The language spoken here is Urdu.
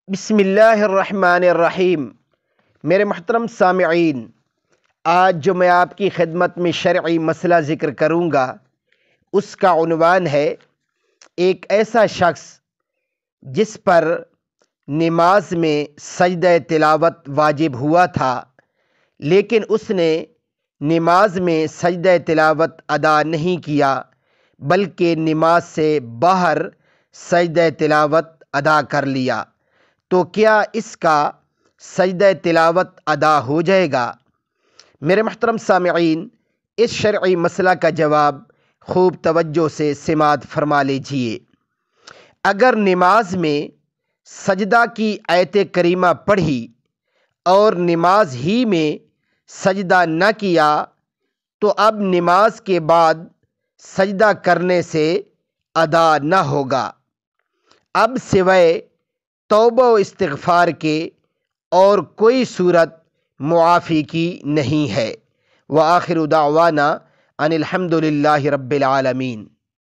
بسم اللہ الرحمن الرحیم۔ میرے محترم سامعین، آج جو میں آپ کی خدمت میں شرعی مسئلہ ذکر کروں گا اس کا عنوان ہے ایک ایسا شخص جس پر نماز میں سجدہ تلاوت واجب ہوا تھا لیکن اس نے نماز میں سجدہ تلاوت ادا نہیں کیا بلکہ نماز سے باہر سجدہ تلاوت ادا کر لیا، تو کیا اس کا سجدہ تلاوت ادا ہو جائے گا؟ میرے محترم سامعین، اس شرعی مسئلہ کا جواب خوب توجہ سے سماعت فرما لیجیے۔ اگر نماز میں سجدہ کی آیت کریمہ پڑھی اور نماز ہی میں سجدہ نہ کیا تو اب نماز کے بعد سجدہ کرنے سے ادا نہ ہوگا۔ اب سوائے توبہ و استغفار کے اور کوئی صورت معافی کی نہیں ہے۔ وآخر دعوانا ان الحمد للہ رب العالمین۔